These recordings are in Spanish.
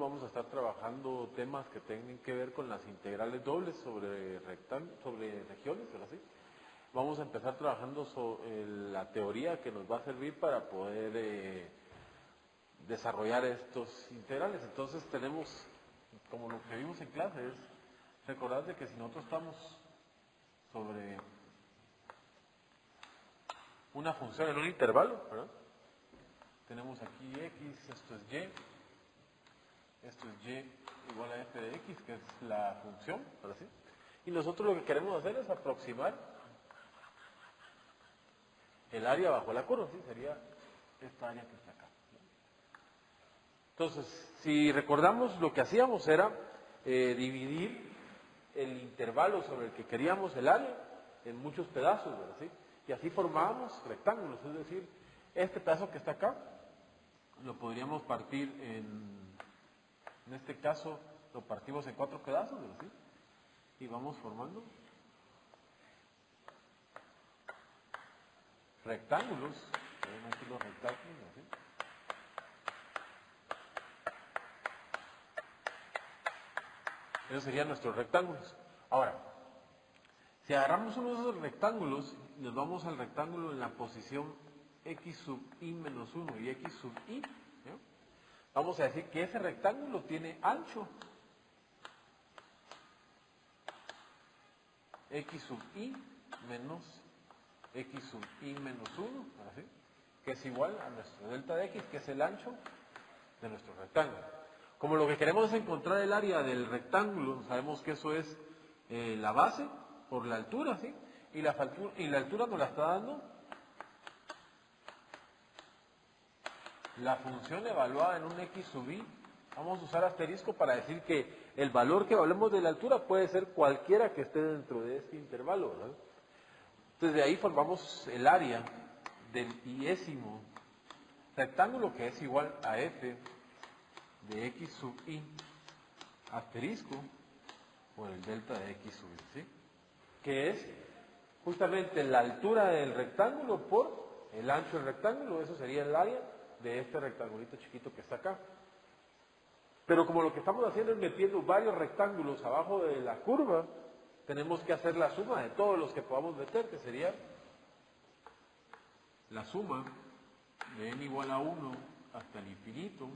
vamos a estar trabajando temas que tienen que ver con las integrales dobles sobre regiones, ¿verdad? ¿Sí? Vamos a empezar trabajando sobre la teoría que nos va a servir para poder desarrollar estos integrales. Entonces tenemos, como lo que vimos en clase, es recordar de que si nosotros estamos sobre una función en un intervalo, ¿verdad? Tenemos aquí x, esto es y, esto es y igual a f de x, que es la función, ¿verdad? ¿Sí? Y nosotros lo que queremos hacer es aproximar el área bajo la curva, ¿sí? Sería esta área que está acá. Entonces, si recordamos, lo que hacíamos era dividir el intervalo sobre el que queríamos el área en muchos pedazos, ¿verdad? ¿Sí? Y así formábamos rectángulos, es decir, este pedazo que está acá lo podríamos partir en este caso lo partimos en 4 pedazos, ¿verdad? ¿Sí? Y vamos formando rectángulos, aquí los rectángulos, ¿sí? Esos serían nuestros rectángulos. Ahora, si agarramos uno de esos rectángulos, nos vamos al rectángulo en la posición x sub i menos 1 y x sub i, ¿no? Vamos a decir que ese rectángulo tiene ancho x sub i menos x sub i menos 1, ¿sí? Que es igual a nuestro delta de x, que es el ancho de nuestro rectángulo. Como lo que queremos es encontrar el área del rectángulo, sabemos que eso es la base por la altura, ¿sí? Y la altura nos la está dando la función evaluada en un x sub i. Vamos a usar asterisco para decir que el valor que hablemos de la altura puede ser cualquiera que esté dentro de este intervalo, ¿verdad? Entonces de ahí formamos el área del iésimo rectángulo, que es igual a f de x sub i asterisco por el delta de x sub i, ¿sí? Que es justamente la altura del rectángulo por el ancho del rectángulo. Eso sería el área de este rectangulito chiquito que está acá. Pero como lo que estamos haciendo es metiendo varios rectángulos abajo de la curva, tenemos que hacer la suma de todos los que podamos meter, que sería la suma de n igual a 1 hasta el infinito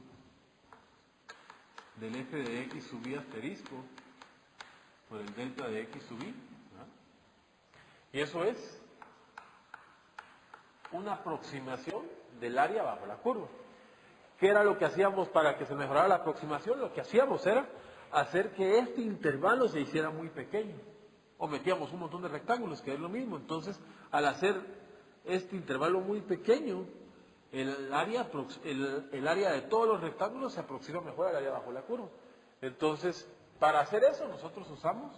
del f de x sub i asterisco por el delta de x sub i, ¿verdad? Y eso es una aproximación del área bajo la curva. ¿Qué era lo que hacíamos para que se mejorara la aproximación? Lo que hacíamos era hacer que este intervalo se hiciera muy pequeño, o metíamos un montón de rectángulos, que es lo mismo. Entonces, al hacer este intervalo muy pequeño, el área de todos los rectángulos se aproxima mejor al área bajo la curva. Entonces, para hacer eso, nosotros usamos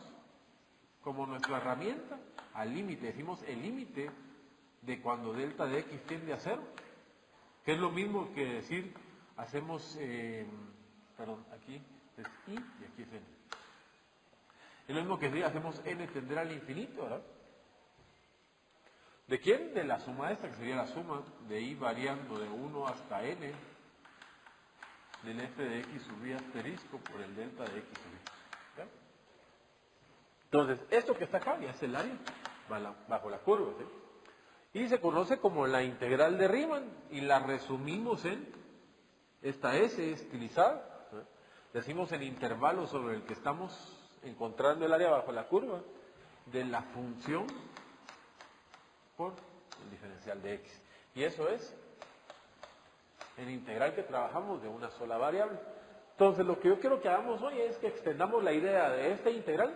como nuestra herramienta al límite. Decimos el límite de cuando delta de x tiende a 0, que es lo mismo que decir, hacemos, aquí es i y aquí es n. Es lo mismo que decir, hacemos n tender al infinito, ¿verdad? ¿De quién? De la suma esta, que sería la suma de i variando de 1 hasta n del f de x sub i asterisco por el delta de x sub i. ¿Ya? Entonces, esto que está acá ya es el área bajo la curva, ¿sí? Y se conoce como la integral de Riemann, y la resumimos en esta S estilizada, ¿sí? Decimos el intervalo sobre el que estamos encontrando el área bajo la curva de la función por el diferencial de x. Y eso es el integral que trabajamos de una sola variable. Entonces, lo que yo quiero que hagamos hoy es que extendamos la idea de esta integral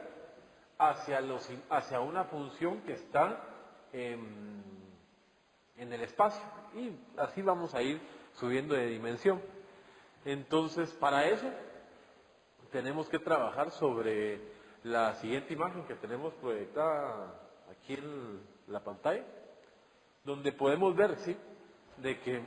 hacia una función que está en el espacio. Y así vamos a ir subiendo de dimensión. Entonces, para eso tenemos que trabajar sobre la siguiente imagen que tenemos proyectada aquí en la pantalla, donde podemos ver, ¿sí?, de que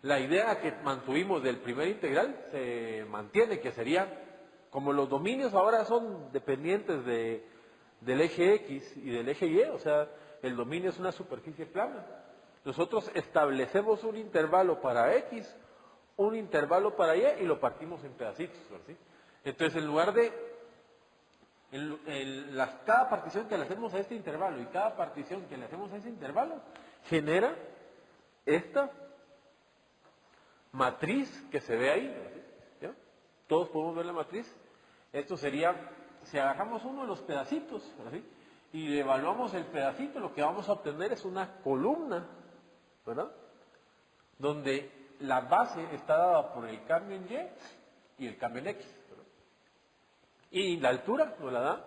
la idea que mantuvimos del primer integral se mantiene, que sería, como los dominios ahora son dependientes del eje X y del eje Y, o sea, el dominio es una superficie plana, nosotros establecemos un intervalo para X un intervalo para y lo partimos en pedacitos, ¿sí? Entonces, en lugar de cada partición que le hacemos a este intervalo y cada partición que le hacemos a ese intervalo genera esta matriz que se ve ahí, ¿ya? Todos podemos ver la matriz. Esto sería, si agarramos uno de los pedacitos, ¿sí?, y le evaluamos el pedacito, lo que vamos a obtener es una columna, ¿verdad?, donde la base está dada por el cambio en Y y el cambio en X, ¿verdad? Y la altura nos la da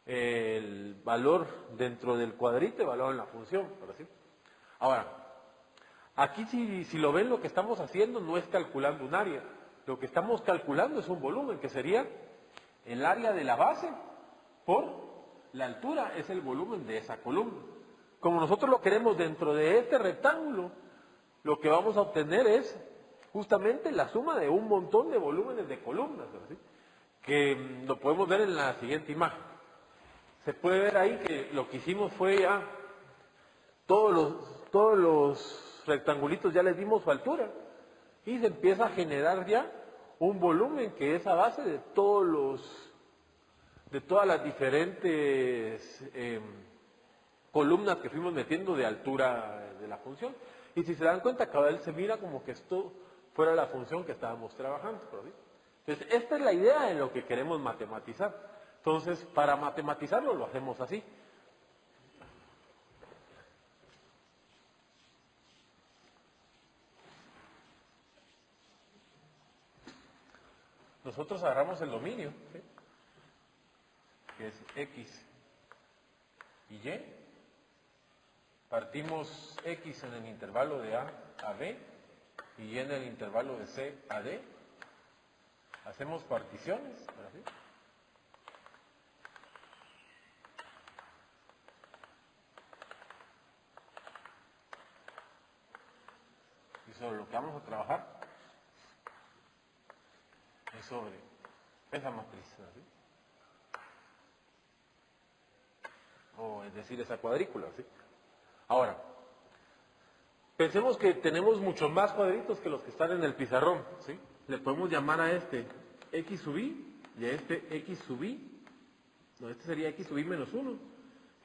el valor dentro del cuadrito evaluado en la función, ¿sí? Ahora, aquí si lo ven, lo que estamos haciendo no es calculando un área, lo que estamos calculando es un volumen, que sería el área de la base por la altura, es el volumen de esa columna. Como nosotros lo queremos dentro de este rectángulo, lo que vamos a obtener es justamente la suma de un montón de volúmenes de columnas, ¿sí?, que lo podemos ver en la siguiente imagen. Se puede ver ahí que lo que hicimos fue ya, todos los rectangulitos ya les dimos su altura, y se empieza a generar ya un volumen que es a base de todas las diferentes columnas que fuimos metiendo de altura de la función. Y si se dan cuenta, cada vez se mira como que esto fuera la función que estábamos trabajando, ¿sí? Entonces, esta es la idea de lo que queremos matematizar. Entonces, para matematizarlo lo hacemos así. Nosotros agarramos el dominio, ¿sí?, que es X y Y. Partimos X en el intervalo de A a B y Y en el intervalo de C a D. Hacemos particiones, ¿sí?, y sobre lo que vamos a trabajar es sobre esa matriz, ¿sí?, o es decir, esa cuadrícula, ¿sí? Ahora, pensemos que tenemos muchos más cuadritos que los que están en el pizarrón, ¿sí? Le podemos llamar a este X sub I y a este X sub I. No, este sería X sub I menos 1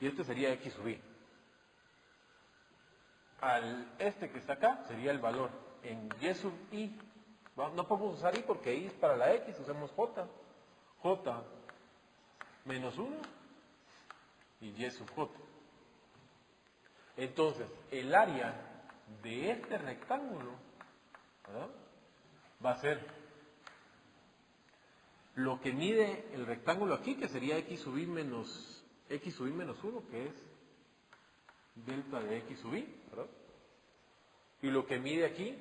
y este sería X sub I. Al este que está acá sería el valor en Y sub I. No podemos usar I porque I es para la X, usamos J. J menos 1 y Y sub J. Entonces, el área de este rectángulo, ¿verdad?, va a ser lo que mide el rectángulo aquí, que sería X sub I menos 1, que es delta de X sub I, ¿verdad? Y lo que mide aquí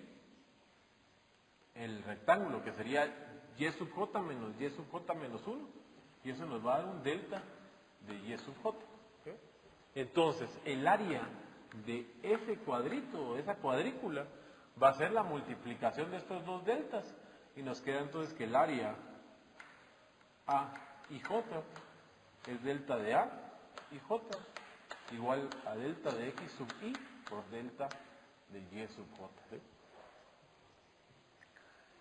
el rectángulo, que sería Y sub J menos Y sub J menos 1, y eso nos va a dar un delta de Y sub J. ¿Okay? Entonces, el área de ese cuadrito, esa cuadrícula, va a ser la multiplicación de estos dos deltas, y nos queda entonces que el área A y J es delta de A y J igual a delta de X sub I por delta de Y sub J. ¿Sí?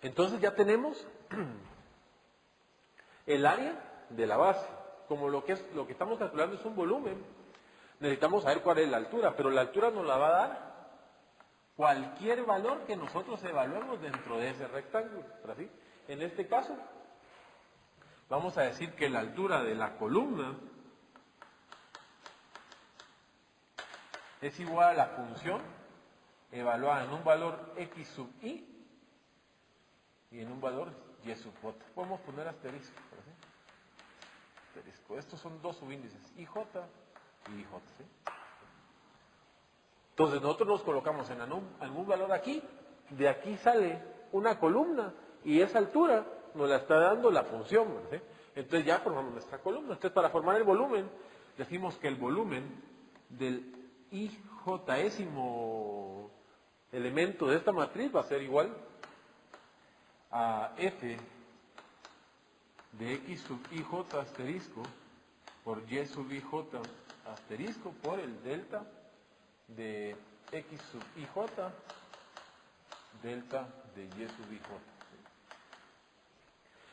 Entonces ya tenemos el área de la base. Como lo que estamos calculando es un volumen, necesitamos saber cuál es la altura, pero la altura nos la va a dar cualquier valor que nosotros evaluemos dentro de ese rectángulo. ¿Sí? En este caso, vamos a decir que la altura de la columna es igual a la función evaluada en un valor X sub I y en un valor Y sub J. Podemos poner asterisco. ¿Sí? Asterisco. Estos son dos subíndices, IJ y IJ. ¿Sí? Entonces nosotros nos colocamos en algún valor aquí, de aquí sale una columna y esa altura nos la está dando la función. ¿Sí? Entonces ya formamos nuestra columna. Entonces para formar el volumen, decimos que el volumen del IJésimo elemento de esta matriz va a ser igual a F de X sub IJ asterisco por Y sub IJ asterisco por el delta de X sub IJ delta de y sub i j.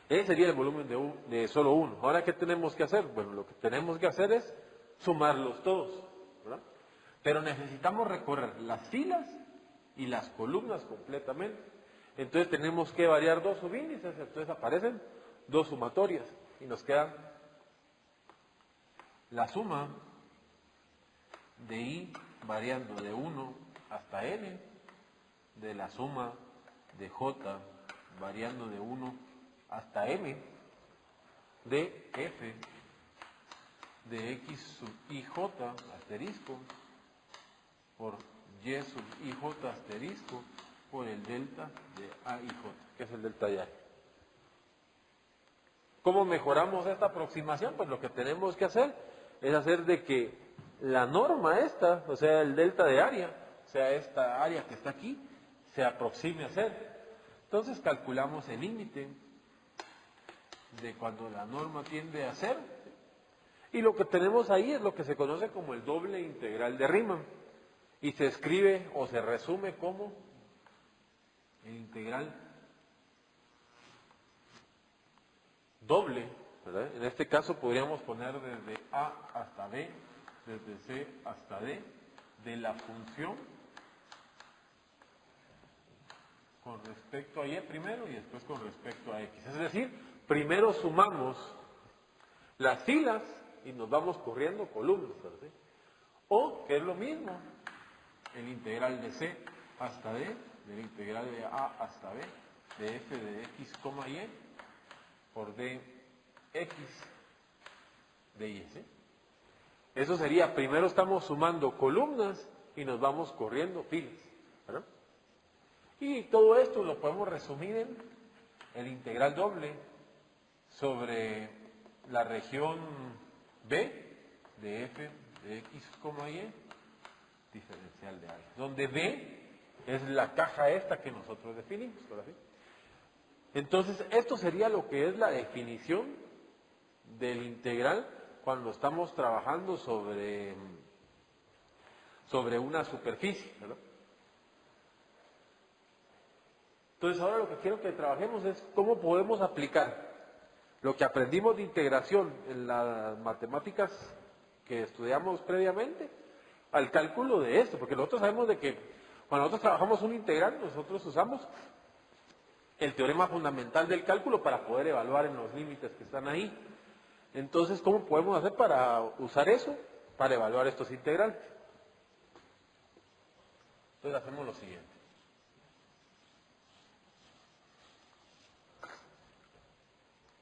Ese sería el volumen de solo uno. Ahora, ¿qué tenemos que hacer? Bueno, lo que tenemos que hacer es sumarlos todos, ¿verdad? Pero necesitamos recorrer las filas y las columnas completamente. Entonces tenemos que variar dos subíndices, entonces aparecen dos sumatorias y nos queda la suma de i variando de 1 hasta n, de la suma de j variando de 1 hasta m, de f de x sub ij asterisco por y sub ij asterisco por el delta de a y j, que es el delta de a. ¿Cómo mejoramos esta aproximación? Pues lo que tenemos que hacer es hacer de que la norma esta, o sea, el delta de área, o sea, esta área que está aquí, se aproxime a cero. Entonces calculamos el límite de cuando la norma tiende a cero. Y lo que tenemos ahí es lo que se conoce como el doble integral de Riemann. Y se escribe o se resume como el integral doble, ¿verdad? En este caso podríamos poner desde A hasta B, desde C hasta D, de la función con respecto a y primero y después con respecto a x. Es decir, primero sumamos las filas y nos vamos corriendo columnas, ¿verdad? O, que es lo mismo, el integral de C hasta D, del integral de A hasta B, de f de x, y, por dx de y. ¿Sí? Eso sería, primero estamos sumando columnas y nos vamos corriendo filas, ¿verdad? Y todo esto lo podemos resumir en el integral doble sobre la región B de f de x, y, diferencial de área, donde B es la caja esta que nosotros definimos, ¿verdad? Entonces, esto sería lo que es la definición del integral cuando estamos trabajando sobre una superficie, ¿verdad? Entonces, ahora lo que quiero que trabajemos es cómo podemos aplicar lo que aprendimos de integración en las matemáticas que estudiamos previamente al cálculo de esto, porque nosotros sabemos de que cuando nosotros trabajamos un integral, nosotros usamos el teorema fundamental del cálculo para poder evaluar en los límites que están ahí. Entonces, ¿cómo podemos hacer para usar eso, para evaluar estos integrales? Entonces, hacemos lo siguiente.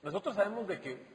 Nosotros sabemos de que